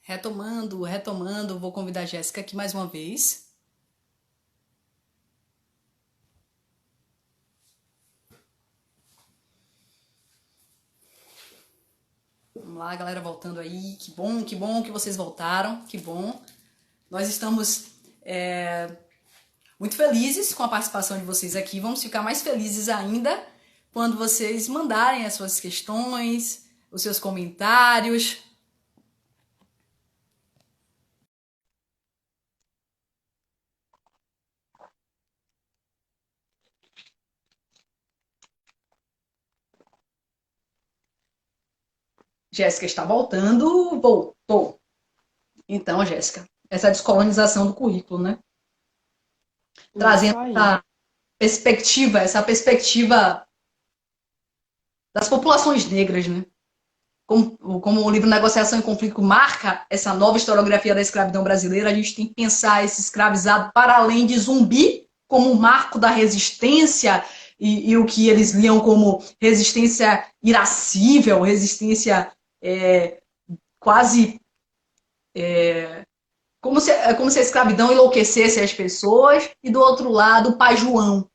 Retomando, vou convidar a Jéssica aqui mais uma vez. Vamos lá, galera, voltando aí. Que bom que vocês voltaram, que bom. Nós estamos muito felizes com a participação de vocês aqui. Vamos ficar mais felizes ainda quando vocês mandarem as suas questões, os seus comentários. Jéssica está voltando, voltou. Então, Jéssica, essa descolonização do currículo, né? Isso Trazendo aí. essa perspectiva das populações negras, né? Como o livro Negociação e Conflito marca essa nova historiografia da escravidão brasileira, a gente tem que pensar esse escravizado para além de zumbi, como um marco da resistência e o que eles liam como resistência irascível, resistência quase como se a escravidão enlouquecesse as pessoas, e do outro lado o pai João,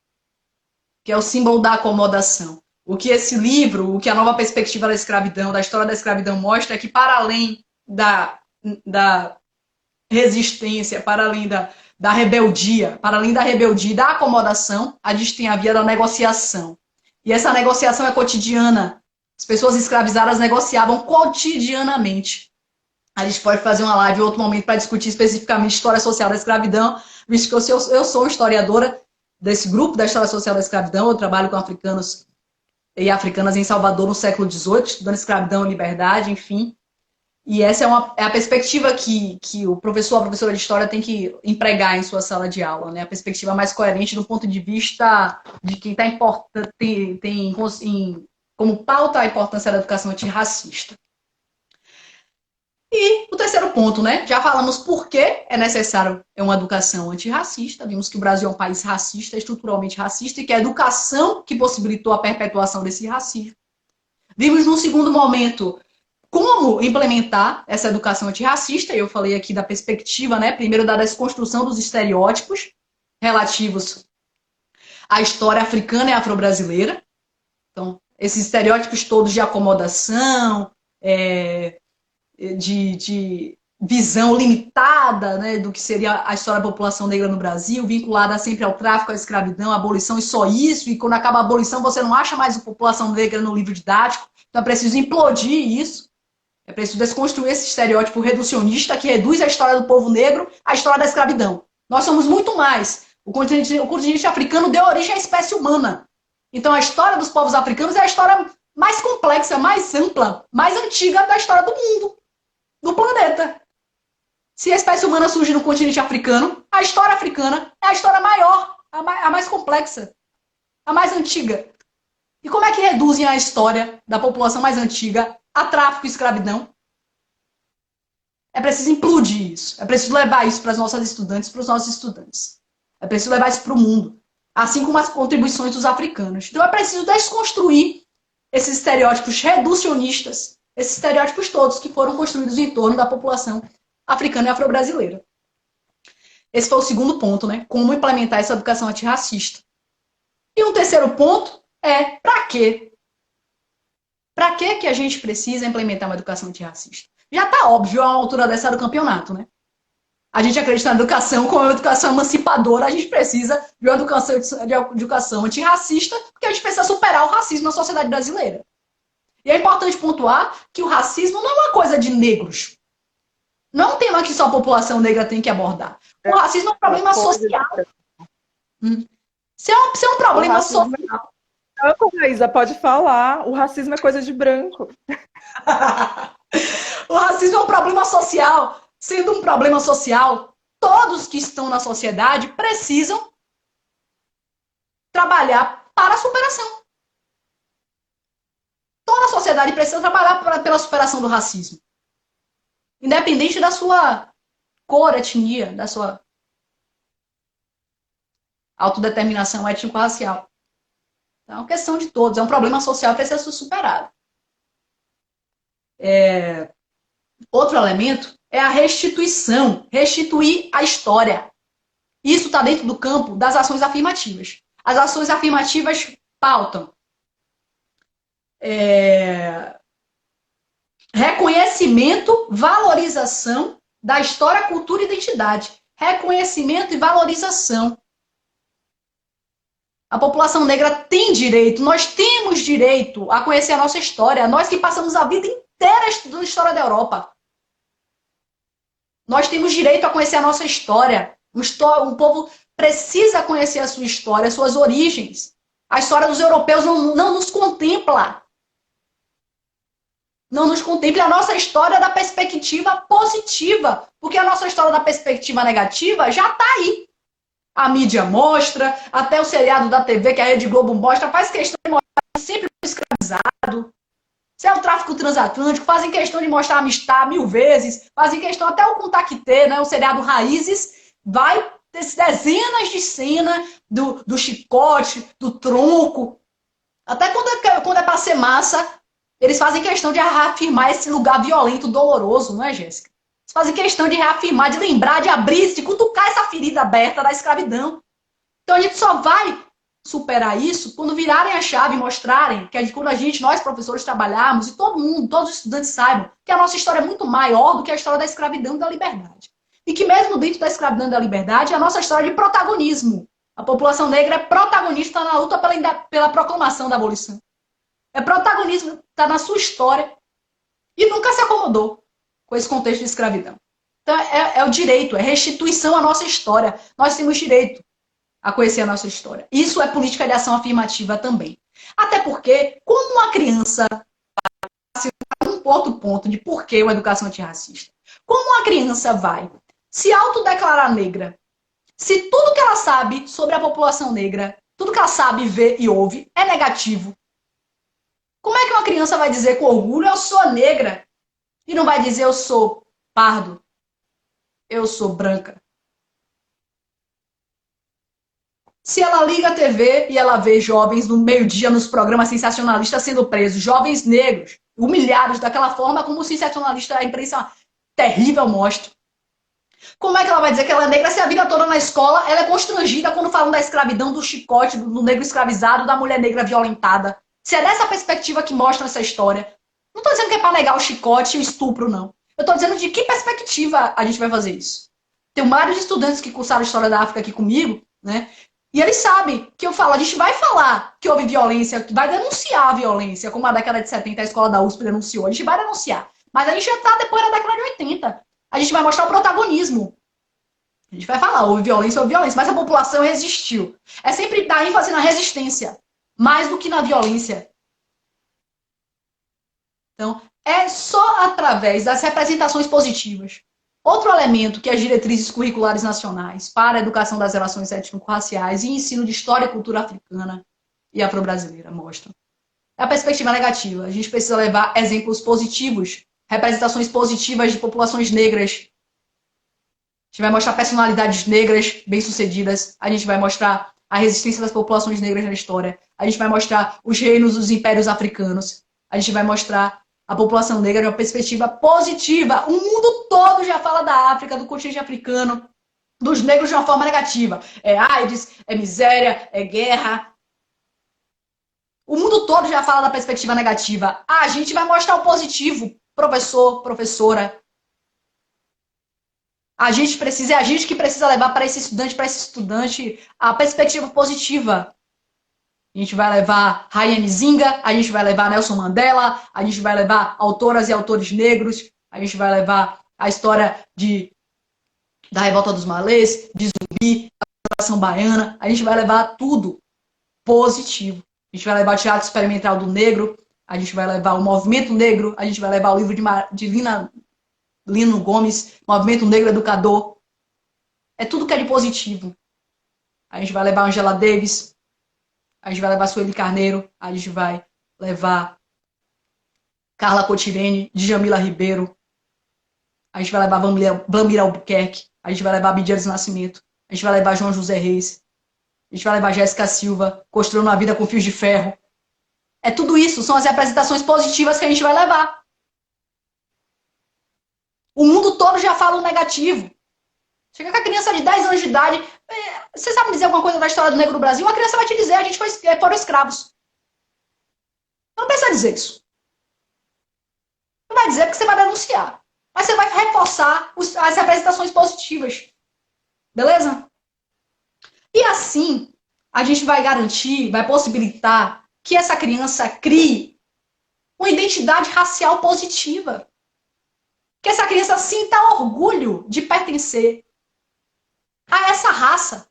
que é o símbolo da acomodação. O que esse livro, o que a nova perspectiva da escravidão, da história da escravidão mostra é que para além da resistência, para além da rebeldia, para além da rebeldia e da acomodação, a gente tem a via da negociação. E essa negociação é cotidiana. As pessoas escravizadas negociavam cotidianamente. A gente pode fazer uma live em outro momento para discutir especificamente história social da escravidão, visto que eu sou historiadora desse grupo da história social da escravidão. Eu trabalho com africanos e africanas em Salvador no século XVIII, estudando escravidão e liberdade, enfim. E essa é a perspectiva que o professor, a professora de história tem que empregar em sua sala de aula, né? A perspectiva mais coerente do ponto de vista de quem tem como pauta a importância da educação antirracista. E o terceiro ponto, né? Já falamos por que é necessário uma educação antirracista. Vimos que o Brasil é um país racista, estruturalmente racista, e que é a educação que possibilitou a perpetuação desse racismo. Vimos, num segundo momento, como implementar essa educação antirracista. Eu falei aqui da perspectiva, né? Primeiro, da desconstrução dos estereótipos relativos à história africana e afro-brasileira. Então, esses estereótipos todos de acomodação, de visão limitada, né, do que seria a história da população negra no Brasil, vinculada sempre ao tráfico, à escravidão, à abolição e só isso, e quando acaba a abolição você não acha mais a população negra no livro didático, então é preciso implodir isso, é preciso desconstruir esse estereótipo reducionista que reduz a história do povo negro à história da escravidão. Nós somos muito mais. O continente africano deu origem à espécie humana. Então a história dos povos africanos é a história mais complexa, mais ampla, mais antiga da história do mundo, do planeta. Se a espécie humana surge no continente africano, a história africana é a história maior, a mais complexa, a mais antiga. E como é que reduzem a história da população mais antiga a tráfico e escravidão? É preciso implodir isso. É preciso levar isso para as nossas estudantes, para os nossos estudantes. É preciso levar isso para o mundo. Assim como as contribuições dos africanos. Então é preciso desconstruir esses estereótipos reducionistas, esses estereótipos todos que foram construídos em torno da população africana e afro-brasileira. Esse foi o segundo ponto, né? Como implementar essa educação antirracista. E um terceiro ponto é para quê? Para que a gente precisa implementar uma educação antirracista? Já está óbvio a altura dessa do campeonato, né? A gente acredita na educação como uma educação emancipadora, a gente precisa de uma educação antirracista, porque a gente precisa superar o racismo na sociedade brasileira. E é importante pontuar que o racismo não é uma coisa de negros. Não é um tema que só a população negra tem que abordar. O racismo é um problema social. Se é um O problema racismo social. é branco, Raíza, pode falar. O racismo é coisa de branco. O racismo é um problema social. Sendo um problema social, todos que estão na sociedade precisam trabalhar para a superação. Toda a sociedade precisa trabalhar pela superação do racismo. Independente da sua cor, etnia, da sua autodeterminação étnico-racial. Então, é uma questão de todos. É um problema social que precisa ser superado. Outro elemento é a restituição, restituir a história. Isso está dentro do campo das ações afirmativas. As ações afirmativas pautam reconhecimento, valorização da história, cultura e identidade. Reconhecimento e valorização. A população negra tem direito, nós temos direito a conhecer a nossa história. Nós que passamos a vida inteira estudando a história da Europa. Nós temos direito a conhecer a nossa história. O povo precisa conhecer a sua história, as suas origens. A história dos europeus não nos contempla. Não nos contempla a nossa história da perspectiva positiva. Porque a nossa história da perspectiva negativa já está aí. A mídia mostra, até o seriado da TV que a Rede Globo mostra, faz questão de mostrar sempre o escravizado. Se é o tráfico transatlântico, fazem questão de mostrar a amistade 1000 vezes, fazem questão até o Contactê, né, o seriado Raízes, vai ter dezenas de cenas do chicote, do tronco. Até quando é para ser massa, eles fazem questão de reafirmar esse lugar violento, doloroso, não é, Jéssica? Eles fazem questão de reafirmar, de lembrar, de abrir, de cutucar essa ferida aberta da escravidão. Então a gente só vai superar isso quando virarem a chave e mostrarem que quando nós professores trabalharmos e todo mundo, todos os estudantes saibam que a nossa história é muito maior do que a história da escravidão e da liberdade. E que mesmo dentro da escravidão e da liberdade, a nossa história é de protagonismo. A população negra é protagonista na luta pela proclamação da abolição. É protagonismo, está na sua história e nunca se acomodou com esse contexto de escravidão. Então é o direito, é restituição à nossa história. Nós temos direito a conhecer a nossa história. Isso é política de ação afirmativa também. Até porque, como uma criança, um outro ponto de por que a educação antirracista, como uma criança vai se autodeclarar negra, se tudo que ela sabe sobre a população negra, tudo que ela sabe, vê e ouve é negativo, como é que uma criança vai dizer com orgulho, eu sou negra, e não vai dizer eu sou pardo, eu sou branca? Se ela liga a TV e ela vê jovens no meio-dia nos programas sensacionalistas sendo presos, jovens negros, humilhados daquela forma como o sensacionalista, a imprensa terrível mostra. Como é que ela vai dizer que ela é negra se a vida toda na escola ela é constrangida quando falam da escravidão, do chicote, do negro escravizado, da mulher negra violentada? Se é dessa perspectiva que mostra essa história, não estou dizendo que é para negar o chicote e o estupro, não. Eu estou dizendo de que perspectiva a gente vai fazer isso. Tem vários estudantes que cursaram a História da África aqui comigo, né? E eles sabem que eu falo, a gente vai falar que houve violência, vai denunciar a violência, como a década de 70 a escola da USP denunciou. A gente vai denunciar. Mas a gente já está depois da década de 80. A gente vai mostrar o protagonismo. A gente vai falar, houve violência, mas a população resistiu. É sempre dar ênfase na resistência, mais do que na violência. Então, é só através das representações positivas. Outro elemento que as diretrizes curriculares nacionais para a educação das relações étnico-raciais e ensino de história e cultura africana e afro-brasileira mostram é a perspectiva negativa. A gente precisa levar exemplos positivos, representações positivas de populações negras. A gente vai mostrar personalidades negras bem-sucedidas. A gente vai mostrar a resistência das populações negras na história. A gente vai mostrar os reinos dos impérios africanos. A gente vai mostrar a população negra de uma perspectiva positiva. O mundo todo já fala da África, do continente africano, dos negros de uma forma negativa. É AIDS, é miséria, é guerra. O mundo todo já fala da perspectiva negativa. A gente vai mostrar o positivo, professor, professora. É a gente que precisa levar para esse estudante, a perspectiva positiva. A gente vai levar Rayane Zinga, a gente vai levar Nelson Mandela, a gente vai levar autoras e autores negros, a gente vai levar a história da Revolta dos Malês, de Zumbi, da Nação Baiana, a gente vai levar tudo positivo. A gente vai levar o Teatro Experimental do Negro, a gente vai levar o Movimento Negro, a gente vai levar o livro de Lino Gomes, Movimento Negro Educador. É tudo que é de positivo. A gente vai levar Angela Davis, a gente vai levar Sueli Carneiro, a gente vai levar Carla Cotirene, Djamila Ribeiro, a gente vai levar Vlamir Albuquerque, a gente vai levar Abdias Nascimento, a gente vai levar João José Reis, a gente vai levar Jéssica Silva, Construindo a Vida com Fios de Ferro. É tudo isso, são as representações positivas que a gente vai levar. O mundo todo já fala o negativo. Chega com a criança de 10 anos de idade, você sabe dizer alguma coisa da história do negro no Brasil? A criança vai te dizer, a gente foram escravos. Não precisa dizer isso. Não vai dizer porque você vai denunciar. Mas você vai reforçar as representações positivas. Beleza? E assim, a gente vai garantir, vai possibilitar que essa criança crie uma identidade racial positiva. Que essa criança sinta orgulho de pertencer a essa raça.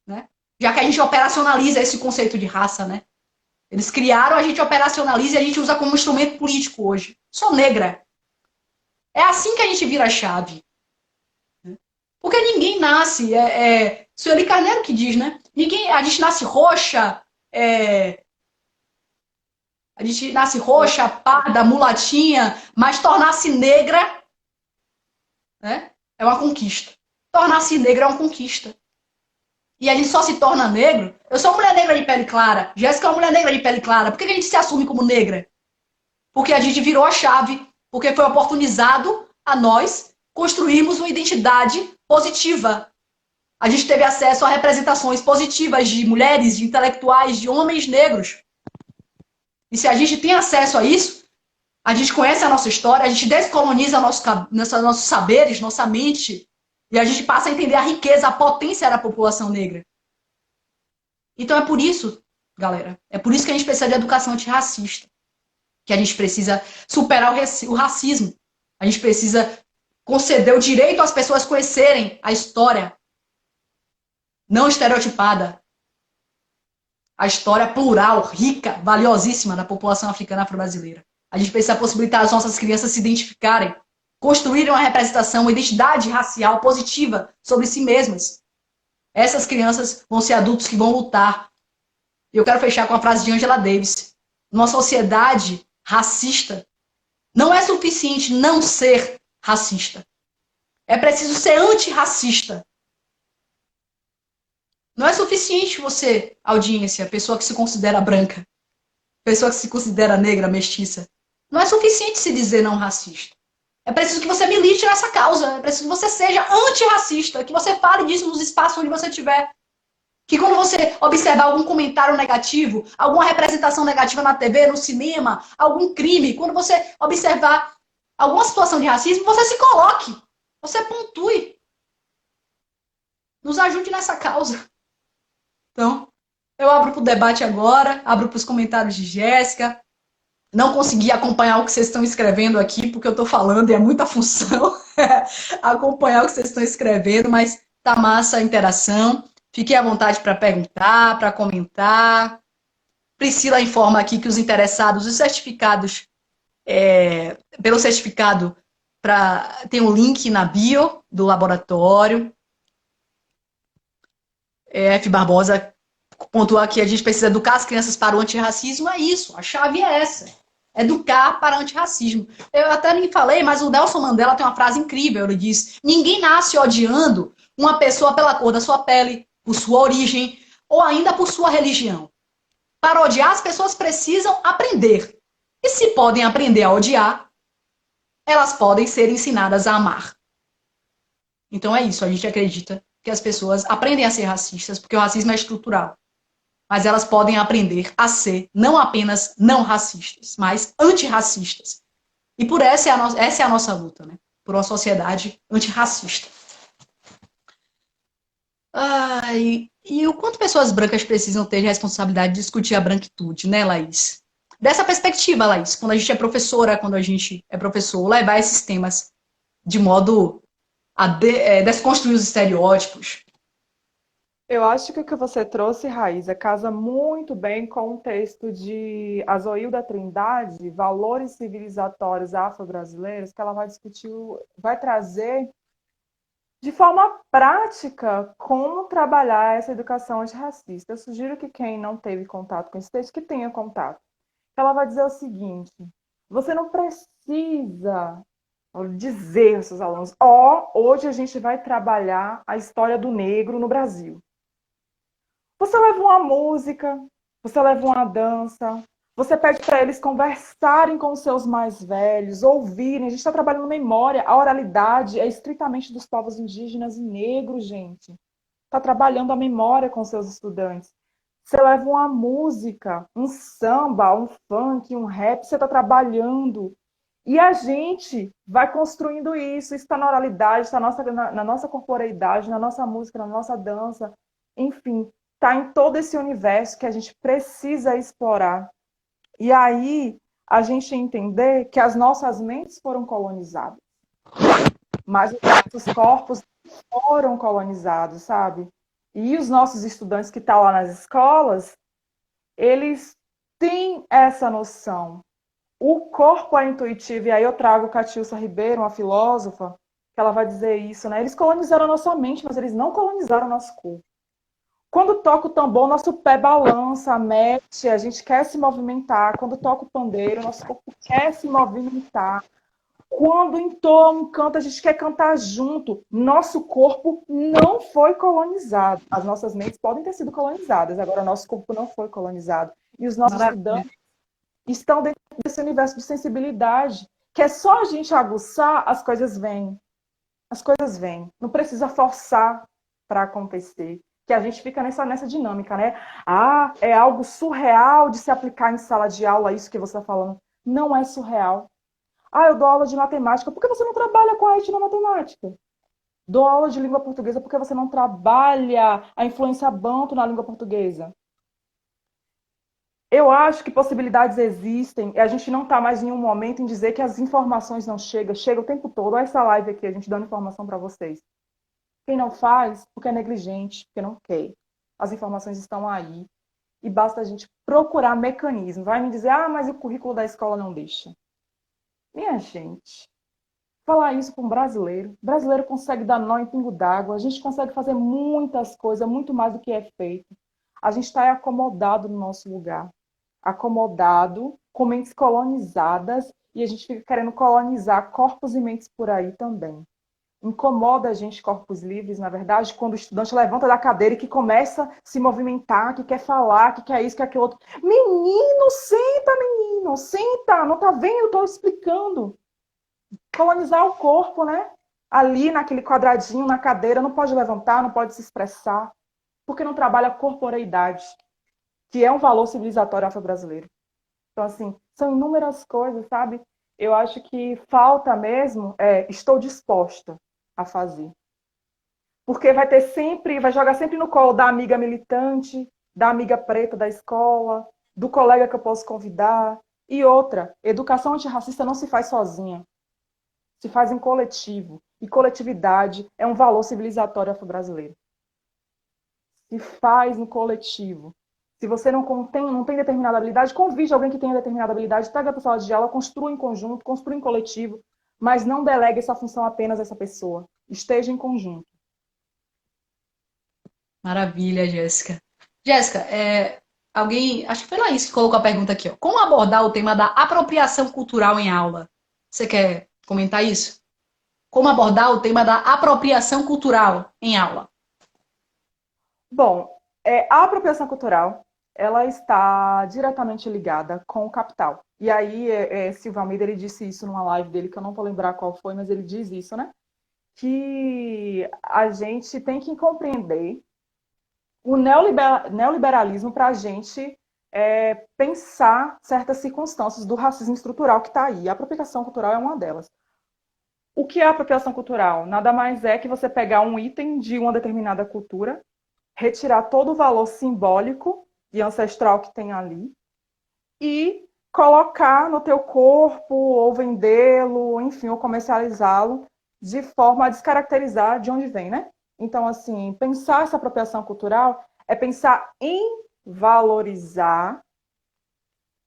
Né? Já que a gente operacionaliza esse conceito de raça, né? Eles criaram, a gente operacionaliza e a gente usa como instrumento político hoje. Sou negra. É assim que a gente vira a chave. Porque ninguém nasce. Sueli Carneiro que diz, né? A gente nasce roxa, a gente nasce roxa, parda, mulatinha, mas tornar-se negra, né, é uma conquista. Tornar-se negra é uma conquista. E a gente só se torna negro. Eu sou uma mulher negra de pele clara. Jéssica é uma mulher negra de pele clara. Por que a gente se assume como negra? Porque a gente virou a chave. Porque foi oportunizado a nós construirmos uma identidade positiva. A gente teve acesso a representações positivas de mulheres, de intelectuais, de homens negros. E se a gente tem acesso a isso, a gente conhece a nossa história, a gente descoloniza nossos saberes, nossa mente, e a gente passa a entender a riqueza, a potência da população negra. Então é por isso, galera, é por isso que a gente precisa de educação antirracista. Que a gente precisa superar o racismo. A gente precisa conceder o direito às pessoas conhecerem a história não estereotipada. A história plural, rica, valiosíssima da população africana afro-brasileira. A gente precisa possibilitar as nossas crianças se identificarem, construírem uma representação, uma identidade racial positiva sobre si mesmas. Essas crianças vão ser adultos que vão lutar. Eu quero fechar com a frase de Angela Davis. Numa sociedade racista, não é suficiente não ser racista. É preciso ser antirracista. Não é suficiente você, audiência, pessoa que se considera branca, pessoa que se considera negra, mestiça. Não é suficiente se dizer não racista. É preciso que você milite nessa causa. É preciso que você seja antirracista, que você fale disso nos espaços onde você estiver. Que quando você observar algum comentário negativo, alguma representação negativa na TV, no cinema, algum crime, quando você observar alguma situação de racismo, você se coloque, você pontue. Nos ajude nessa causa. Então, eu abro para o debate agora, abro para os comentários de Jéssica. Não consegui acompanhar o que vocês estão escrevendo aqui, porque eu estou falando e é muita função acompanhar o que vocês estão escrevendo, mas tá massa a interação. Fiquem à vontade para perguntar, para comentar. Priscila informa aqui que os interessados, os certificados, pelo certificado, tem um link na bio do laboratório. F. Barbosa pontua que a gente precisa educar as crianças para o antirracismo. É isso, a chave é essa. Educar para o antirracismo. Eu até nem falei, mas o Nelson Mandela tem uma frase incrível. Ele diz: ninguém nasce odiando uma pessoa pela cor da sua pele, por sua origem, ou ainda por sua religião. Para odiar, as pessoas precisam aprender. E se podem aprender a odiar, elas podem ser ensinadas a amar. Então é isso, a gente acredita que as pessoas aprendem a ser racistas, porque o racismo é estrutural. Mas elas podem aprender a ser não apenas não racistas, mas antirracistas. E por essa é a nossa luta, né? Por uma sociedade antirracista. E o quanto pessoas brancas precisam ter de responsabilidade de discutir a branquitude, né, Laís? Dessa perspectiva, Laís, quando a gente é professora, quando a gente é professor, levar esses temas de modo a desconstruir os estereótipos. Eu acho que o que você trouxe, Raíza, casa muito bem com o texto de Azoilda Trindade, Valores Civilizatórios Afro-Brasileiros, que ela vai discutir, vai trazer de forma prática como trabalhar essa educação antirracista. Eu sugiro que quem não teve contato com esse texto, que tenha contato. Ela vai dizer o seguinte: você não precisa dizer aos seus alunos, hoje a gente vai trabalhar a história do negro no Brasil. Você leva uma música, você leva uma dança, Você pede para eles conversarem com os seus mais velhos, ouvirem. A gente está trabalhando memória. A oralidade é estritamente dos povos indígenas e negros, gente. Está trabalhando a memória com seus estudantes. Você leva uma música, um samba, um funk, um rap, você está trabalhando. E a gente vai construindo isso. Isso está na oralidade, está na nossa corporeidade, na nossa música, na nossa dança. Enfim, está em todo esse universo que a gente precisa explorar. E aí a gente entender que as nossas mentes foram colonizadas, mas os nossos corpos foram colonizados, sabe? E os nossos estudantes que estão lá nas escolas, eles têm essa noção. O corpo é intuitivo, e aí eu trago Catilça Ribeiro, uma filósofa, que ela vai dizer isso, né? Eles colonizaram a nossa mente, mas eles não colonizaram o nosso corpo. Quando toca o tambor, nosso pé balança, mexe, a gente quer se movimentar. Quando toca o pandeiro, nosso corpo quer se movimentar. Quando entoa um canto, a gente quer cantar junto. Nosso corpo não foi colonizado. As nossas mentes podem ter sido colonizadas, agora nosso corpo não foi colonizado. E os nossos estudantes estão dentro desse universo de sensibilidade, que é só a gente aguçar, as coisas vêm. As coisas vêm. Não precisa forçar para acontecer. Que a gente fica nessa dinâmica, né? Ah, é algo surreal de se aplicar em sala de aula, isso que você está falando. Não é surreal. Ah, eu dou aula de matemática. Por que você não trabalha com a arte na matemática? Dou aula de língua portuguesa. Por que você não trabalha a influência banto na língua portuguesa? Eu acho que possibilidades existem e a gente não está mais em um momento em dizer que as informações não chegam. Chega o tempo todo. Olha essa live aqui, a gente dando informação para vocês. Quem não faz, porque é negligente, porque não quer. As informações estão aí. E basta a gente procurar mecanismos. Vai me dizer, ah, mas o currículo da escola não deixa. Minha gente, falar isso para um brasileiro. O brasileiro consegue dar nó em pingo d'água. A gente consegue fazer muitas coisas, muito mais do que é feito. A gente está acomodado no nosso lugar. Acomodado, com mentes colonizadas. E a gente fica querendo colonizar corpos e mentes por aí também. Incomoda a gente, corpos livres, na verdade, quando o estudante levanta da cadeira e que começa a se movimentar, que quer falar, que quer isso, que quer aquilo outro. Menino, senta, não tá vendo? Estou explicando. Colonizar o corpo, né? Ali, naquele quadradinho, na cadeira, não pode levantar, não pode se expressar, porque não trabalha a corporeidade, que é um valor civilizatório afro-brasileiro. Então, assim, são inúmeras coisas, sabe? Eu acho que falta mesmo, estou disposta a fazer. Porque vai ter sempre, vai jogar sempre no colo da amiga militante, da amiga preta da escola, do colega que eu posso convidar. E outra, educação antirracista não se faz sozinha. Se faz em coletivo. E coletividade é um valor civilizatório afro-brasileiro. Se faz no coletivo. Se você não tem determinada habilidade, convide alguém que tenha determinada habilidade, traga para a sala de aula, construa em conjunto, construa em coletivo, mas não delegue essa função apenas a essa pessoa. Esteja em conjunto. Maravilha, Jéssica. Jéssica, alguém, acho que foi Laís que colocou a pergunta aqui, ó. Como abordar o tema da apropriação cultural em aula? Você quer comentar isso? Como abordar o tema da apropriação cultural em aula? Bom, a apropriação cultural, ela está diretamente ligada com o capital. E aí, Silva Almeida, ele disse isso numa live dele, que eu não vou lembrar qual foi, mas ele diz isso, né? Que a gente tem que compreender o neoliberalismo para a gente pensar certas circunstâncias do racismo estrutural que está aí. A apropriação cultural é uma delas. O que é apropriação cultural? Nada mais é que você pegar um item de uma determinada cultura, retirar todo o valor simbólico e ancestral que tem ali e colocar no teu corpo ou vendê-lo, enfim, ou comercializá-lo de forma a descaracterizar de onde vem, né? Então, assim, pensar essa apropriação cultural é pensar em valorizar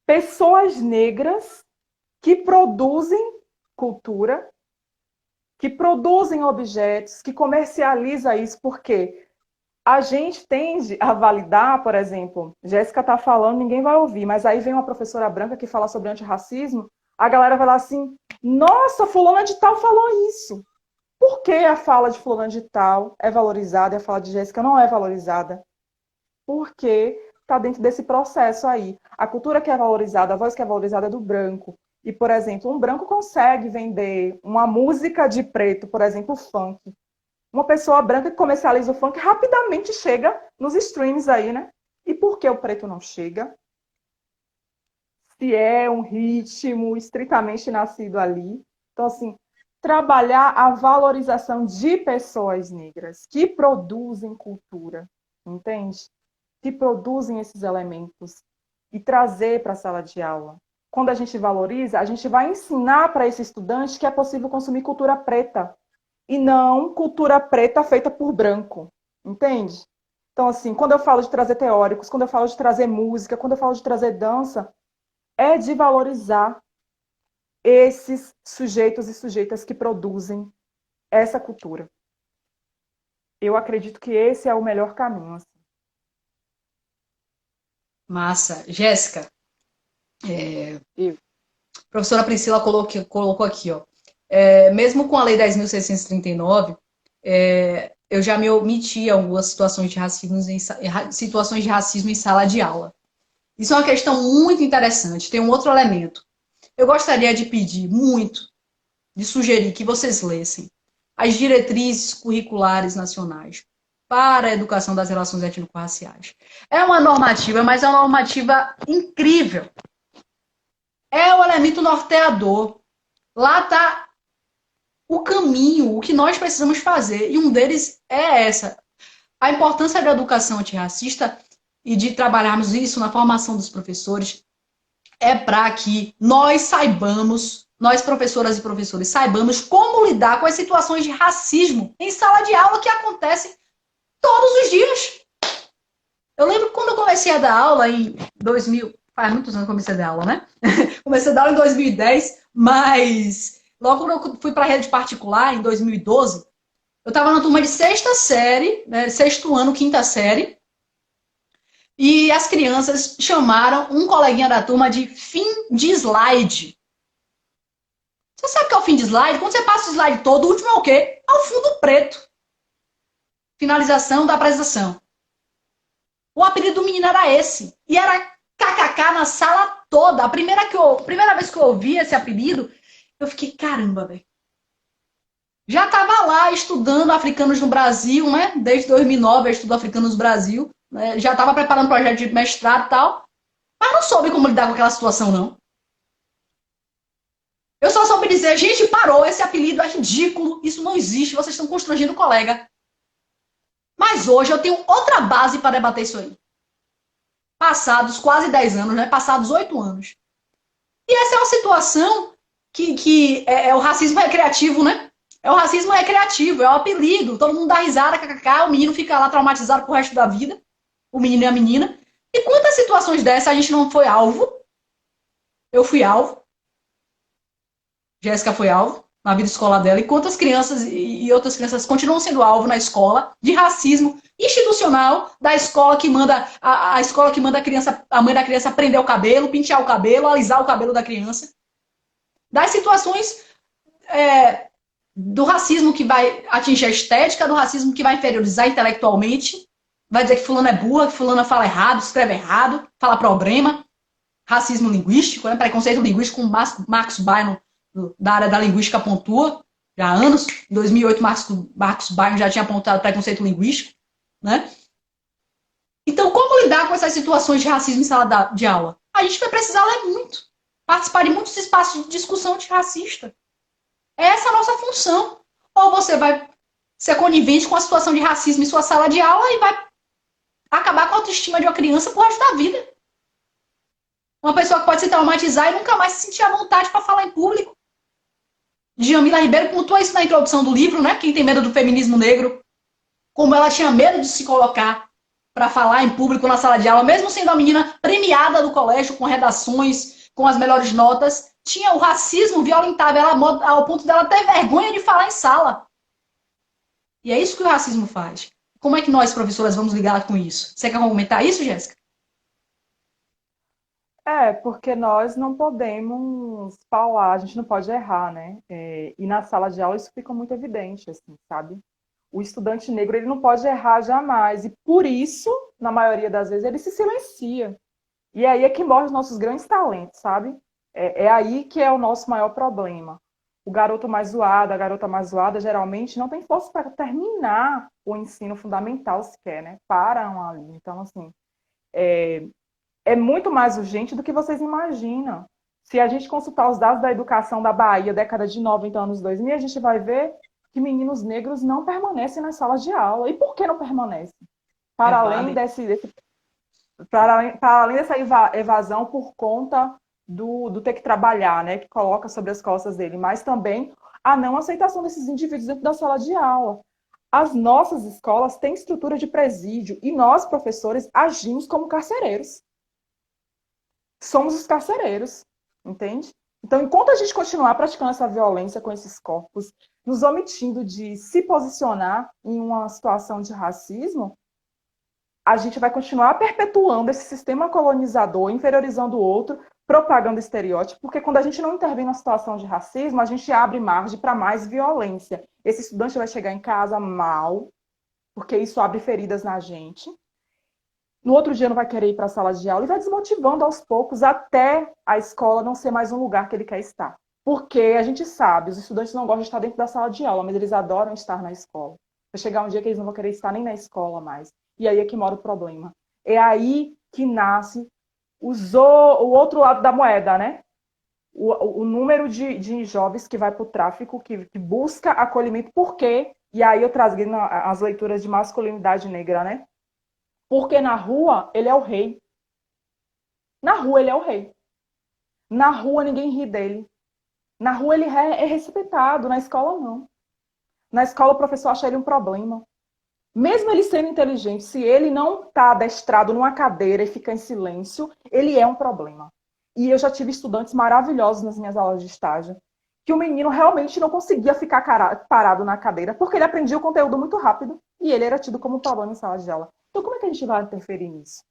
pessoas negras que produzem cultura, que produzem objetos, que comercializa isso, porque a gente tende a validar, por exemplo, Jéssica está falando, ninguém vai ouvir, mas aí vem uma professora branca que fala sobre antirracismo, a galera vai lá assim, nossa, fulana de tal falou isso. Por que a fala de fulana de tal é valorizada e a fala de Jéssica não é valorizada? Porque está dentro desse processo aí. A cultura que é valorizada, a voz que é valorizada é do branco. E, por exemplo, um branco consegue vender uma música de preto, por exemplo, funk. Uma pessoa branca que comercializa o funk rapidamente chega nos streams aí, né? E por que o preto não chega? Se é um ritmo estritamente nascido ali. Então, assim, trabalhar a valorização de pessoas negras que produzem cultura, entende? Que produzem esses elementos e trazer para a sala de aula. Quando a gente valoriza, a gente vai ensinar para esse estudante que é possível consumir cultura preta e não cultura preta feita por branco, entende? Então, assim, quando eu falo de trazer teóricos, quando eu falo de trazer música, quando eu falo de trazer dança, é de valorizar esses sujeitos e sujeitas que produzem essa cultura. Eu acredito que esse é o melhor caminho. Assim. Massa. Jéssica, Eu. a professora Priscila colocou aqui, ó. Mesmo com a Lei 10.639, eu já me omiti em algumas situações de racismo situações de racismo em sala de aula. Isso é uma questão muito interessante. Tem um outro elemento. Eu gostaria de pedir muito, de sugerir que vocês lessem as diretrizes curriculares nacionais para a educação das relações étnico-raciais. É uma normativa, mas é uma normativa incrível. É o elemento norteador. Lá está o caminho, o que nós precisamos fazer. E um deles é essa. A importância da educação antirracista e de trabalharmos isso na formação dos professores é para que nós saibamos, nós professoras e professores, saibamos como lidar com as situações de racismo em sala de aula que acontecem todos os dias. Eu lembro quando eu comecei a dar aula em 2000, faz muitos anos que eu comecei a dar aula, né? Comecei a dar aula em 2010, mas logo quando eu fui para a rede particular, em 2012, eu estava na turma de sexta série, né, sexto ano, quinta série, e as crianças chamaram um coleguinha da turma de fim de slide. Você sabe o que é o fim de slide? Quando você passa o slide todo, o último é o quê? É o fundo preto. Finalização da apresentação. O apelido do menino era esse. E era kkk na sala toda. A primeira vez que eu ouvi esse apelido, eu fiquei, caramba, velho. Já estava lá estudando africanos no Brasil, né? Desde 2009 eu estudo africanos no Brasil. Né? Já estava preparando projeto de mestrado e tal. Mas não soube como lidar com aquela situação, não. Eu só soube dizer, gente, parou, esse apelido é ridículo, isso não existe, vocês estão constrangendo o colega. Mas hoje eu tenho outra base para debater isso aí. Passados quase 10 anos, né? Passados 8 anos. E essa é uma situação que é o racismo recreativo, né? É o racismo recreativo, é o apelido. Todo mundo dá risada, kkk, o menino fica lá traumatizado pro resto da vida. O menino e a menina. E quantas situações dessas a gente não foi alvo? Eu fui alvo. Jéssica foi alvo na vida escolar dela. E quantas crianças e outras crianças continuam sendo alvo na escola de racismo institucional da escola que manda a escola que manda a mãe da criança prender o cabelo, pentear o cabelo, alisar o cabelo da criança. Das situações do racismo que vai atingir a estética, do racismo que vai inferiorizar intelectualmente, vai dizer que fulano é burra, que fulano fala errado, escreve errado, fala problema, racismo linguístico, né? Preconceito linguístico, como Marcos Byron, da área da linguística, pontua, já há anos. Em 2008, Marcos Byron já tinha apontado preconceito linguístico. Né? Então, como lidar com essas situações de racismo em sala de aula? A gente vai precisar ler muito, participar de muitos espaços de discussão antirracista. Essa é a nossa função. Ou você vai ser conivente com a situação de racismo em sua sala de aula e vai acabar com a autoestima de uma criança pro resto da vida. Uma pessoa que pode se traumatizar e nunca mais se sentir à vontade para falar em público. Djamila Ribeiro pontua isso na introdução do livro, né? Quem tem medo do feminismo negro. Como ela tinha medo de se colocar para falar em público na sala de aula, mesmo sendo a menina premiada do colégio, com redações, com as melhores notas, tinha o racismo violentava ela ao ponto dela ter vergonha de falar em sala. E é isso que o racismo faz. Como é que nós, professoras, vamos lidar com isso? Você quer comentar isso, Jéssica? Porque nós não podemos falar, a gente não pode errar, né? E na sala de aula isso fica muito evidente, assim, sabe? O estudante negro ele não pode errar jamais. E por isso, na maioria das vezes, ele se silencia. E aí é que morre os nossos grandes talentos, sabe? É aí que é o nosso maior problema. O garoto mais zoado, a garota mais zoada, geralmente não tem força para terminar o ensino fundamental sequer, né? Param ali. Então, assim, é muito mais urgente do que vocês imaginam. Se a gente consultar os dados da educação da Bahia, década de 90, anos 2000, a gente vai ver que meninos negros não permanecem nas salas de aula. E por que não permanecem? Para além dessa evasão por conta do ter que trabalhar, né, que coloca sobre as costas dele, mas também a não aceitação desses indivíduos dentro da sala de aula. As nossas escolas têm estrutura de presídio e nós, professores, agimos como carcereiros. Somos os carcereiros, entende? Então, enquanto a gente continuar praticando essa violência com esses corpos, nos omitindo de se posicionar em uma situação de racismo, a gente vai continuar perpetuando esse sistema colonizador, inferiorizando o outro, propagando estereótipo, porque quando a gente não intervém na situação de racismo, a gente abre margem para mais violência. Esse estudante vai chegar em casa mal, porque isso abre feridas na gente. No outro dia não vai querer ir para a sala de aula e vai desmotivando aos poucos até a escola não ser mais um lugar que ele quer estar. Porque a gente sabe, os estudantes não gostam de estar dentro da sala de aula, mas eles adoram estar na escola. Vai chegar um dia que eles não vão querer estar nem na escola mais. E aí é que mora o problema. É aí que nasce o outro lado da moeda, né? O número de jovens que vai para o tráfico, que busca acolhimento. Por quê? E aí eu trago as leituras de masculinidade negra, né? Porque na rua ele é o rei. Na rua ele é o rei. Na rua ninguém ri dele. Na rua ele é respeitado, na escola não. Na escola o professor acha ele um problema. Mesmo ele sendo inteligente, se ele não está adestrado numa cadeira e fica em silêncio, ele é um problema. E eu já tive estudantes maravilhosos nas minhas aulas de estágio, que o menino realmente não conseguia ficar parado na cadeira, porque ele aprendia o conteúdo muito rápido e ele era tido como um problema em sala de aula. Então, como é que a gente vai interferir nisso?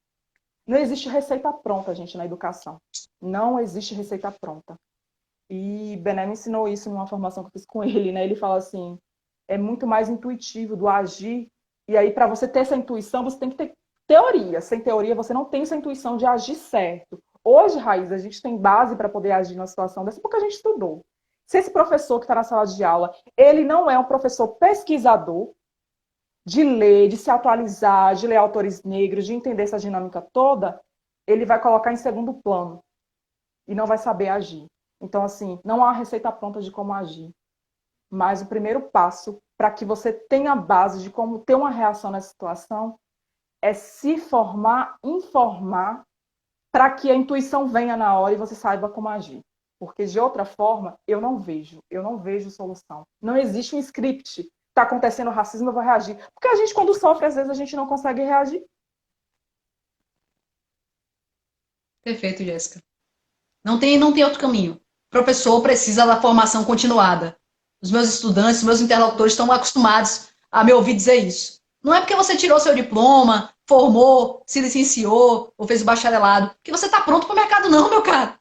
Não existe receita pronta, gente, na educação. Não existe receita pronta. E Bené me ensinou isso numa formação que eu fiz com ele, né? Ele fala assim, é muito mais intuitivo do agir. E aí, para você ter essa intuição, você tem que ter teoria. Sem teoria, você não tem essa intuição de agir certo. Hoje, Raiz, a gente tem base para poder agir numa situação dessa porque a gente estudou. Se esse professor que está na sala de aula, ele não é um professor pesquisador, de ler, de se atualizar, de ler autores negros, de entender essa dinâmica toda, ele vai colocar em segundo plano e não vai saber agir. Então, assim, não há receita pronta de como agir. Mas o primeiro passo para que você tenha a base de como ter uma reação nessa situação é se formar, informar, para que a intuição venha na hora e você saiba como agir. Porque, de outra forma, eu não vejo solução. Não existe um script. Está acontecendo racismo, eu vou reagir. Porque a gente, quando sofre, às vezes a gente não consegue reagir. Perfeito, Jéssica. Não tem outro caminho. O professor precisa da formação continuada. Os meus estudantes, os meus interlocutores estão acostumados a me ouvir dizer isso. Não é porque você tirou seu diploma, formou, se licenciou ou fez o bacharelado, que você está pronto para o mercado, não, meu cara.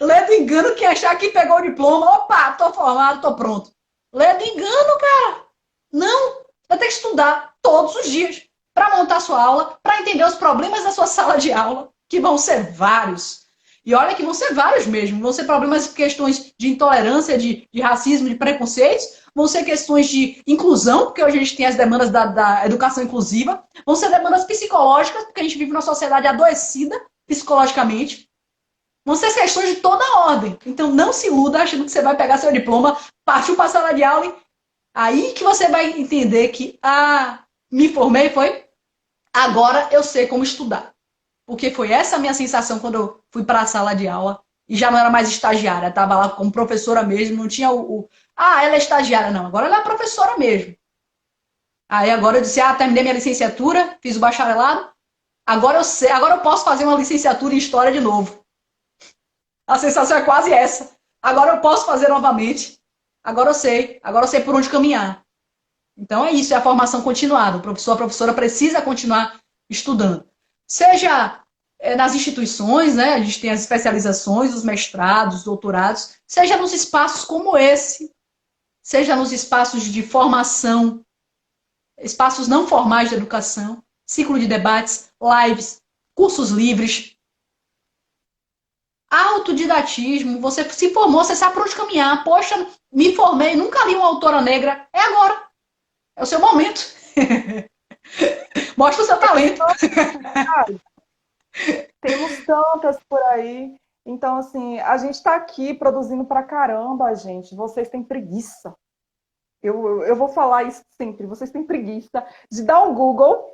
Lê do engano que achar que pegou o diploma, opa, tô formado, tô pronto. Lê do engano, cara. Não, eu tenho que estudar todos os dias para montar sua aula, para entender os problemas da sua sala de aula, que vão ser vários. E olha que vão ser vários mesmo. Vão ser problemas, questões de intolerância, de racismo, de preconceitos. Vão ser questões de inclusão, porque hoje a gente tem as demandas da educação inclusiva. Vão ser demandas psicológicas, porque a gente vive numa sociedade adoecida psicologicamente. Vão ser questões de toda a ordem. Então não se iluda achando que você vai pegar seu diploma, partiu para a sala de aula e aí que você vai entender que, me formei, foi? Agora eu sei como estudar. Porque foi essa a minha sensação quando eu fui para a sala de aula e já não era mais estagiária, estava lá como professora mesmo, não tinha ela é estagiária, não, agora ela é professora mesmo. Aí agora eu disse, terminei minha licenciatura, fiz o bacharelado, agora eu sei, agora eu posso fazer uma licenciatura em História de novo. A sensação é quase essa. Agora eu posso fazer novamente, agora eu sei por onde caminhar. Então é isso, é a formação continuada, o professor, a professora precisa continuar estudando. Seja nas instituições, né? A gente tem as especializações, os mestrados, os doutorados, seja nos espaços como esse, seja nos espaços de formação espaços não formais de educação, ciclo de debates, lives, cursos livres, autodidatismo. Você se formou, você sabe para onde caminhar. Poxa, me formei, nunca li uma autora negra. É agora. É o seu momento. Mostra o seu talento. Temos tantas por aí. Então, assim, a gente está aqui produzindo pra caramba, gente. Vocês têm preguiça. Eu vou falar isso sempre. Vocês têm preguiça de dar um Google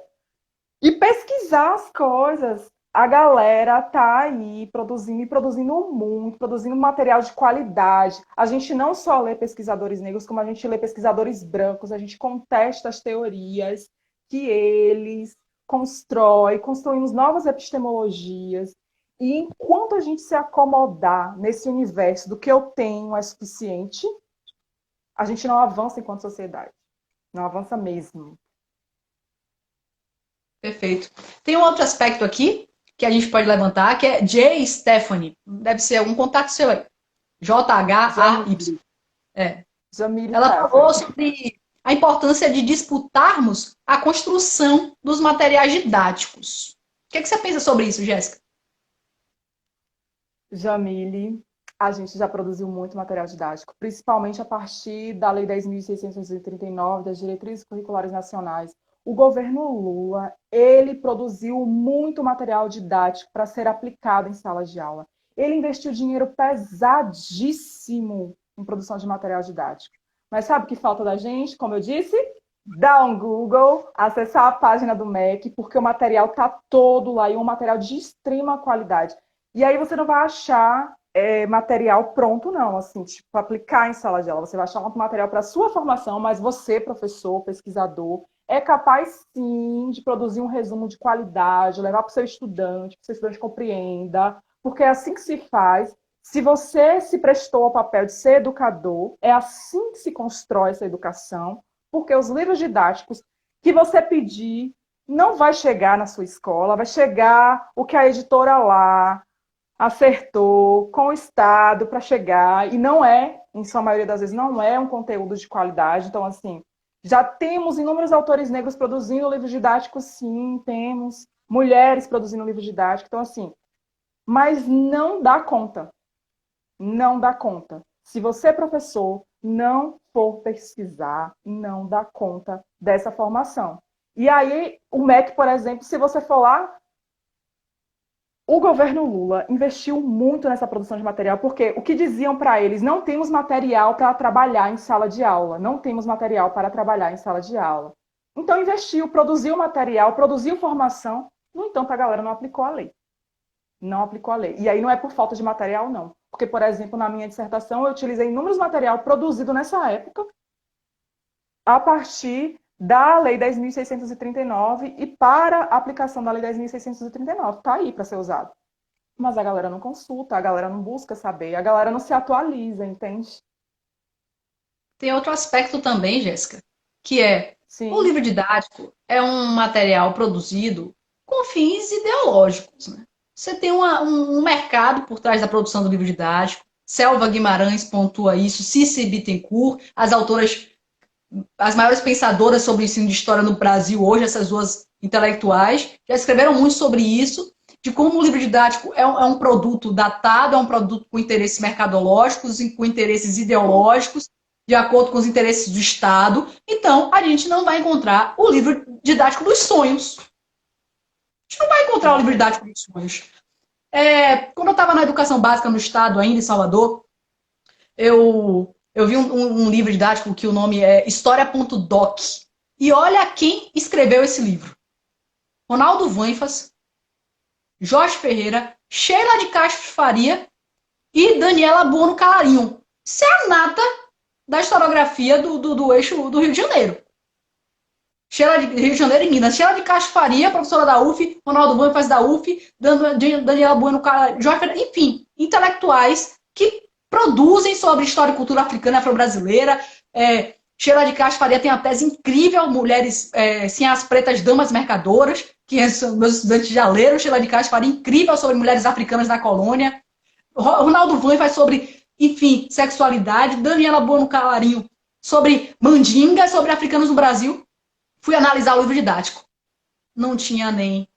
e pesquisar as coisas. A galera tá aí produzindo e produzindo muito, produzindo material de qualidade. A gente não só lê pesquisadores negros, como a gente lê pesquisadores brancos, a gente contesta as teorias que eles construímos novas epistemologias. E enquanto a gente se acomodar nesse universo do que eu tenho é suficiente, a gente não avança enquanto sociedade. Não avança mesmo. Perfeito. Tem um outro aspecto aqui que a gente pode levantar, que é J. Stephanie. Deve ser algum contato seu aí. J-H-A-Y. Ela falou sobre a importância de disputarmos a construção dos materiais didáticos. O que você pensa sobre isso, Jéssica? Jamile, a gente já produziu muito material didático, principalmente a partir da Lei 10.639, das Diretrizes Curriculares Nacionais. O governo Lula, ele produziu muito material didático para ser aplicado em salas de aula. Ele investiu dinheiro pesadíssimo em produção de material didático. Mas sabe o que falta da gente? Como eu disse, dar um Google, acessar a página do MEC, porque o material está todo lá e é um material de extrema qualidade. E aí você não vai achar material pronto, não, assim, tipo, aplicar em sala de aula. Você vai achar um material para a sua formação, mas você, professor, pesquisador, é capaz, sim, de produzir um resumo de qualidade, levar para o seu estudante compreenda, porque é assim que se faz. Se você se prestou ao papel de ser educador, é assim que se constrói essa educação, porque os livros didáticos que você pedir não vai chegar na sua escola, vai chegar o que a editora lá acertou com o Estado para chegar, e não é, em sua maioria das vezes, não é um conteúdo de qualidade. Então, assim, já temos inúmeros autores negros produzindo livros didáticos, sim, temos mulheres produzindo livros didáticos, então, assim, mas não dá conta. Não dá conta. Se você, professor, não for pesquisar, não dá conta dessa formação. E aí, o MEC, por exemplo, se você for lá, o governo Lula investiu muito nessa produção de material, porque o que diziam para eles, não temos material para trabalhar em sala de aula, não temos material para trabalhar em sala de aula. Então investiu, produziu material, produziu formação, no entanto a galera não aplicou a lei. Não aplicou a lei. E aí não é por falta de material, não. Porque, por exemplo, na minha dissertação eu utilizei inúmeros material produzido nessa época, a partir da Lei 10.639 e para a aplicação da Lei 10.639. Está aí para ser usado. Mas a galera não consulta, a galera não busca saber, a galera não se atualiza, entende? Tem outro aspecto também, Jéssica, que é Sim. O livro didático é um material produzido com fins ideológicos. Né? Você tem um mercado por trás da produção do livro didático. Selva Guimarães pontua isso, Cícero Bittencourt, as autoras, as maiores pensadoras sobre o ensino de história no Brasil hoje, essas duas intelectuais, já escreveram muito sobre isso, de como o livro didático é um produto datado, é um produto com interesses mercadológicos, com interesses ideológicos, de acordo com os interesses do Estado. Então, a gente não vai encontrar o livro didático dos sonhos. A gente não vai encontrar o livro didático dos sonhos. Quando eu estava na educação básica no Estado, ainda em Salvador, eu vi um livro didático que o nome é História.doc. E olha quem escreveu esse livro. Ronaldo Vanfas, Jorge Ferreira, Sheila de Castro Faria e Daniela Buono Calarinho. Isso é a nata da historiografia do eixo do Rio de Janeiro. Sheila de Rio de Janeiro e Minas. Sheila de Castro Faria, professora da UF, Ronaldo Vanfas da UF, Daniela Buono Calarinho, Jorge Ferreira, enfim, intelectuais que produzem sobre história e cultura africana e afro-brasileira. Sheila de Castro Faria tem uma tese incrível, Mulheres Sem as Pretas Damas Mercadoras, que meus estudantes já leram. Sheila de Castro Faria, incrível sobre mulheres africanas na colônia. Ronaldo Van faz sobre, enfim, sexualidade. Daniela Buono Calarinho sobre mandinga, sobre africanos no Brasil. Fui analisar o livro didático. Não tinha nem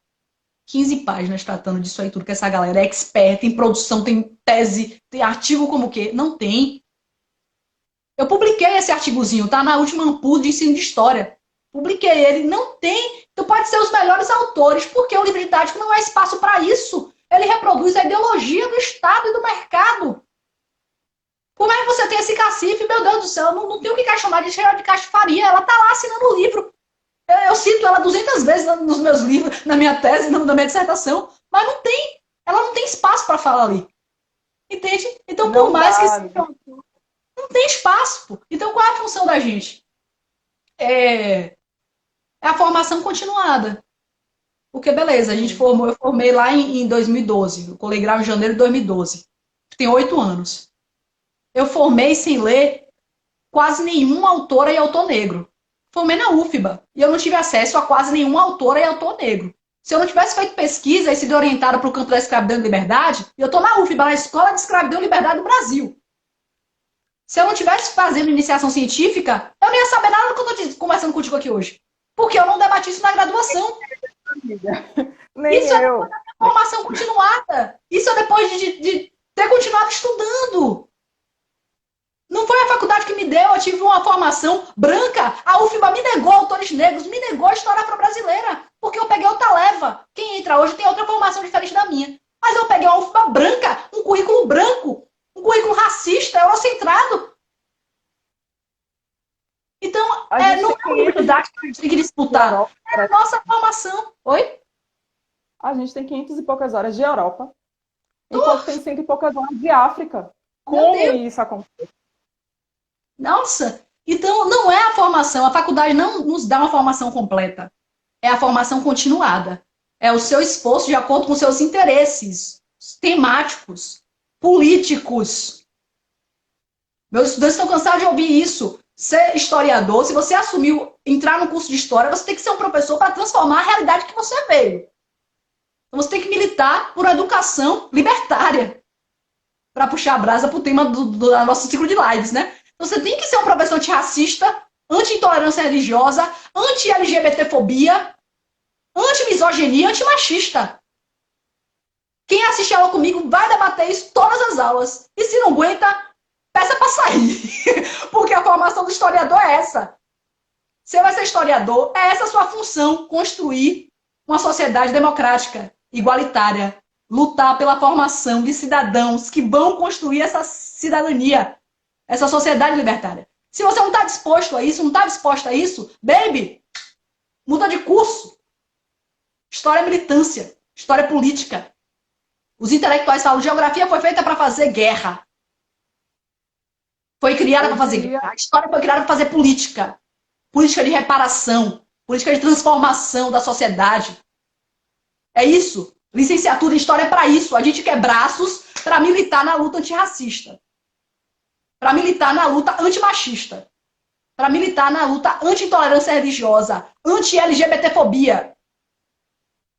15 páginas tratando disso aí tudo, que essa galera é expert em produção, tem tese, tem artigo como o quê? Não tem. Eu publiquei esse artigozinho, tá na última Ampul de ensino de história. Publiquei ele, não tem. Tu pode ser os melhores autores, porque o livro didático não é espaço para isso. Ele reproduz a ideologia do Estado e do mercado. Como é que você tem esse cacife? Meu Deus do céu, não tem o que questionar de Geraldo de Castro Faria. Ela tá lá assinando o livro. Eu cito ela 200 vezes nos meus livros, na minha tese, na minha dissertação, mas não tem. Ela não tem espaço para falar ali. Entende? Então, Não por mais dá, que não tem espaço. Pô. Então, qual é a função da gente? É a formação continuada. Porque, beleza, a gente formou, eu formei lá em 2012, eu colei grau em janeiro de 2012. Tem 8 anos. Eu formei sem ler quase nenhuma autora e autor negro. Formei na UFBA e eu não tive acesso a quase nenhuma autora e autor negro. Se eu não tivesse feito pesquisa e sido orientada para o campo da escravidão e liberdade, eu estou na UFBA, na Escola de Escravidão e Liberdade do Brasil. Se eu não tivesse fazendo iniciação científica, eu não ia saber nada do que eu estou conversando contigo aqui hoje. Porque eu não debati isso na graduação. Nem Isso é eu. depois da formação continuada. Isso é depois de ter continuado estudando. Não foi a faculdade que me deu, eu tive uma formação branca. A UFBA me negou autores negros, me negou a história afro-brasileira. Porque eu peguei outra leva. Quem entra hoje tem outra formação diferente da minha. Mas eu peguei uma UFBA branca, um currículo branco, um currículo racista, eurocentrado. Então, não é o livro didático que a gente tem que disputar. É a nossa formação. Oi? A gente tem 500 e poucas horas de Europa, enquanto tem 100 e poucas horas de África. Como isso acontece? Nossa! Então, não é a formação. A faculdade não nos dá uma formação completa. É a formação continuada. É o seu esforço de acordo com seus interesses temáticos, políticos. Meus estudantes estão cansados de ouvir isso. Ser historiador, se você assumiu entrar no curso de história, você tem que ser um professor para transformar a realidade que você veio. Então, você tem que militar por educação libertária. Para puxar a brasa para o tema do nosso ciclo de lives, né? Então, você tem que ser um professor antirracista, anti-intolerância religiosa, anti-LGBTfobia, anti-misoginia, anti-machista. Quem assiste aula comigo vai debater isso todas as aulas. E se não aguenta, peça para sair. Porque a formação do historiador é essa. Você vai ser historiador, é essa a sua função, construir uma sociedade democrática, igualitária, lutar pela formação de cidadãos que vão construir essa cidadania, essa sociedade libertária. Se você não está disposto a isso, não está disposta a isso, baby, muda de curso. História é militância, história é política. Os intelectuais falam, geografia foi feita para fazer guerra. Foi criada para fazer guerra. A história foi criada para fazer política. Política de reparação, política de transformação da sociedade. É isso. Licenciatura em História é para isso. A gente quer braços para militar na luta antirracista. Para militar na luta antimachista. Para militar na luta anti-intolerância religiosa, anti-LGBTfobia.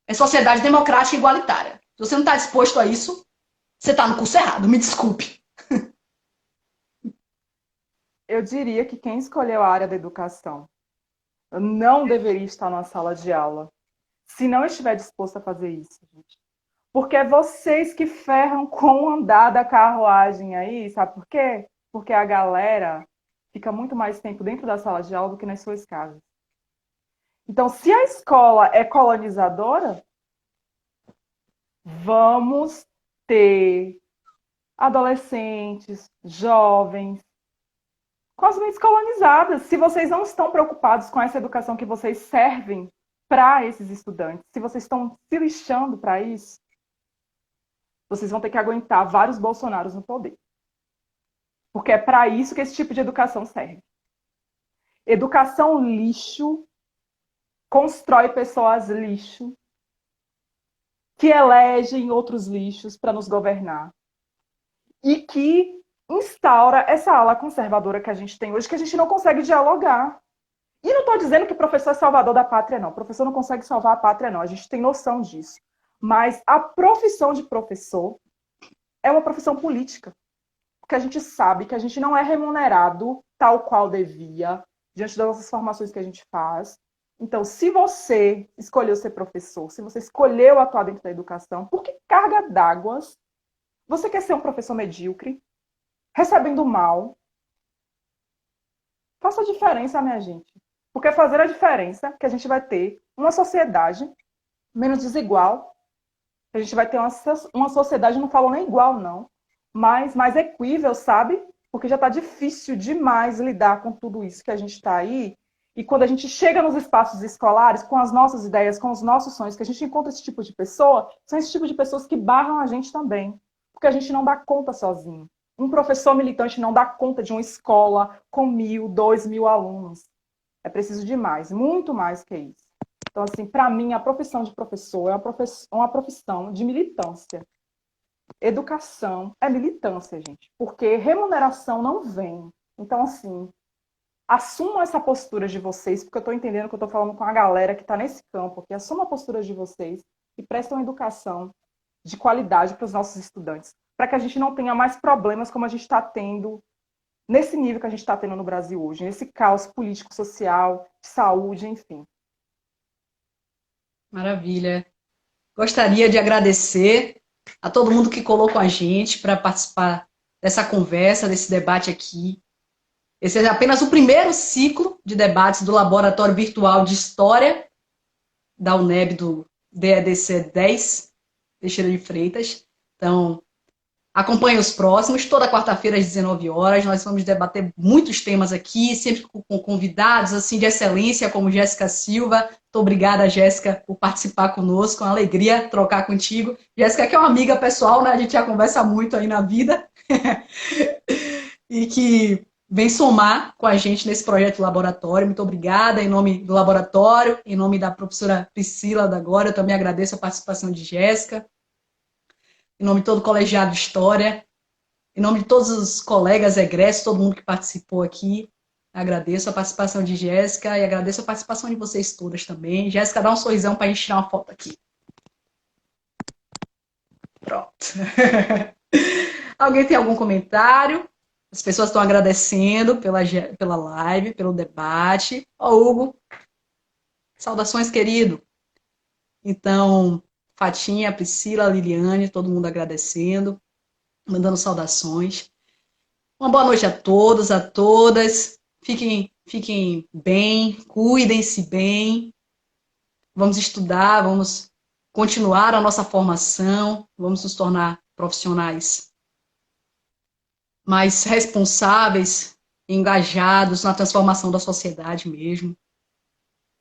É sociedade democrática e igualitária. Se você não está disposto a isso, você está no curso errado. Me desculpe. Eu diria que quem escolheu a área da educação não deveria estar na sala de aula se não estiver disposto a fazer isso, gente. Porque é vocês que ferram com o andar da carruagem aí, sabe por quê? Porque a galera fica muito mais tempo dentro da sala de aula do que nas suas casas. Então, se a escola é colonizadora, vamos ter adolescentes, jovens, com as mentes colonizadas. Se vocês não estão preocupados com essa educação que vocês servem para esses estudantes, se vocês estão se lixando para isso, vocês vão ter que aguentar vários Bolsonaros no poder. Porque é para isso que esse tipo de educação serve. Educação lixo constrói pessoas lixo que elegem outros lixos para nos governar. E que instaura essa ala conservadora que a gente tem hoje, que a gente não consegue dialogar. E não estou dizendo que o professor é salvador da pátria, não. O professor não consegue salvar a pátria, não. A gente tem noção disso. Mas a profissão de professor é uma profissão política. Porque a gente sabe que a gente não é remunerado tal qual devia, diante das nossas formações que a gente faz. Então, se você escolheu ser professor, se você escolheu atuar dentro da educação, por que carga d'água você quer ser um professor medíocre, recebendo mal? Faça a diferença, minha gente. Porque fazer a diferença que a gente vai ter uma sociedade menos desigual, a gente vai ter uma sociedade, não falo nem igual, não, mas mais equível, sabe? Porque já está difícil demais lidar com tudo isso que a gente está aí. E quando a gente chega nos espaços escolares, com as nossas ideias, com os nossos sonhos, que a gente encontra esse tipo de pessoa, são esse tipo de pessoas que barram a gente também. Porque a gente não dá conta sozinho. Um professor militante não dá conta de uma escola com 1.000, 2.000 alunos. É preciso de mais, muito mais que isso. Então, assim, para mim, a profissão de professor é uma profissão de militância. Educação é militância, gente, porque remuneração não vem. Então, assim, assumam essa postura de vocês, porque eu estou entendendo que eu estou falando com a galera que está nesse campo aqui. Assumam a postura de vocês e prestem uma educação de qualidade para os nossos estudantes, para que a gente não tenha mais problemas como a gente está tendo nesse nível que a gente está tendo no Brasil hoje, nesse caos político, social, de saúde, enfim. Maravilha. Gostaria de agradecer a todo mundo que colocou a gente para participar dessa conversa, desse debate aqui. Esse é apenas o primeiro ciclo de debates do Laboratório Virtual de História da UNEB, do DEDC 10, Teixeira de Freitas. Então, acompanhe os próximos, toda quarta-feira às 19 horas. Nós vamos debater muitos temas aqui, sempre com convidados assim de excelência, como Jéssica Silva. Muito obrigada, Jéssica, por participar conosco. Uma alegria trocar contigo. Jéssica, que é uma amiga pessoal, né? A gente já conversa muito aí na vida. E que vem somar com a gente nesse projeto laboratório. Muito obrigada, em nome do laboratório, em nome da professora Priscila da Glória, eu também agradeço a participação de Jéssica, em nome de todo o colegiado de História, em nome de todos os colegas egressos, todo mundo que participou aqui. Agradeço a participação de Jéssica e agradeço a participação de vocês todas também. Jéssica, dá um sorrisão para a gente tirar uma foto aqui. Pronto. Alguém tem algum comentário? As pessoas estão agradecendo pela live, pelo debate. Ó, Hugo, saudações, querido. Então, Fatinha, Priscila, Liliane, todo mundo agradecendo, mandando saudações. Uma boa noite a todos, a todas. Fiquem bem, cuidem-se bem. Vamos estudar, vamos continuar a nossa formação, vamos nos tornar profissionais mais responsáveis, engajados na transformação da sociedade mesmo.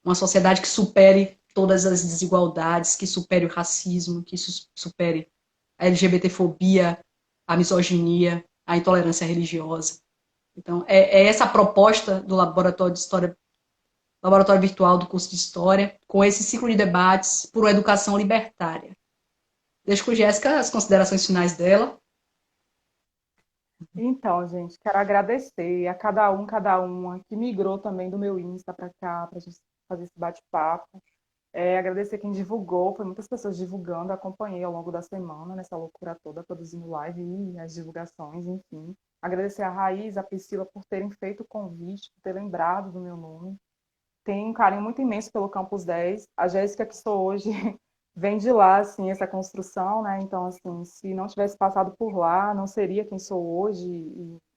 Uma sociedade que supere todas as desigualdades, que supere o racismo, que supere a LGBTfobia, a misoginia, a intolerância religiosa. Então, é essa a proposta do Laboratório de História, Laboratório Virtual do curso de História, com esse ciclo de debates por uma educação libertária. Deixo com Jéssica as considerações finais dela. Então, gente, quero agradecer a cada uma que migrou também do meu Insta para cá, para a gente fazer esse bate-papo. Agradecer quem divulgou, foi muitas pessoas divulgando, acompanhei ao longo da semana, nessa loucura toda, produzindo live e as divulgações, enfim. Agradecer a Raiz, a Priscila por terem feito o convite, por ter lembrado do meu nome. Tenho um carinho muito imenso pelo Campus 10. A Jéssica, que sou hoje, vem de lá, assim, essa construção, né? Então, assim, se não tivesse passado por lá, não seria quem sou hoje.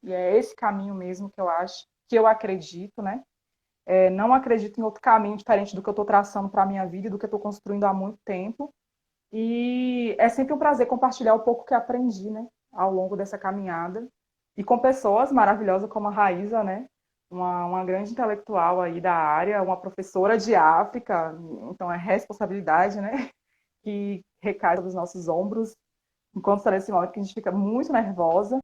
E é esse caminho mesmo que eu acho, que eu acredito, né? Não acredito em outro caminho diferente do que eu estou traçando para a minha vida e do que eu estou construindo há muito tempo. E é sempre um prazer compartilhar o pouco que aprendi, né? Ao longo dessa caminhada. E com pessoas maravilhosas como a Raíza, né? Uma grande intelectual aí da área, uma professora de África, então é responsabilidade, né? Que recai sobre os nossos ombros, enquanto está nesse momento que a gente fica muito nervosa.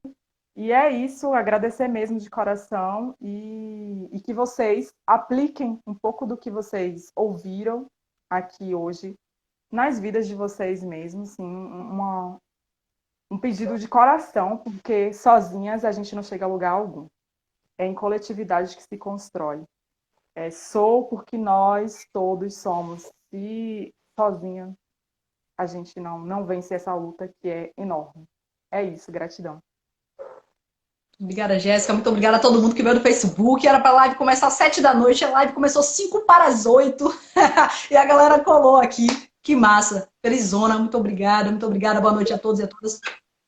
E é isso, agradecer mesmo de coração e que vocês apliquem um pouco do que vocês ouviram aqui hoje nas vidas de vocês mesmos, sim, um pedido de coração, porque sozinhas a gente não chega a lugar algum. É em coletividade que se constrói. Sou porque nós todos somos. Se sozinha a gente não vence essa luta que é enorme. É isso, gratidão. Obrigada, Jéssica. Muito obrigada a todo mundo que veio do Facebook. Era para a live começar às 7 da noite. A live começou 5 para as 8. E a galera colou aqui. Que massa. Felizona. Muito obrigada. Muito obrigada. Boa noite a todos e a todas.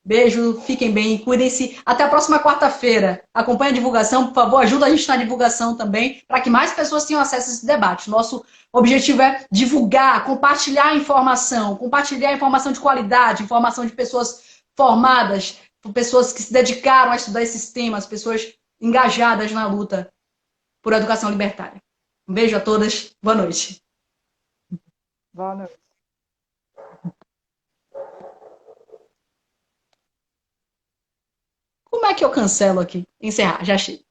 Beijo. Fiquem bem. Cuidem-se. Até a próxima quarta-feira. Acompanhe a divulgação. Por favor, ajuda a gente na divulgação também, para que mais pessoas tenham acesso a esse debate. Nosso objetivo é divulgar, compartilhar informação de qualidade, informação de pessoas formadas, por pessoas que se dedicaram a estudar esses temas, pessoas engajadas na luta por educação libertária. Um beijo a todas, boa noite. Boa noite. Como é que eu cancelo aqui? Encerrar, já achei.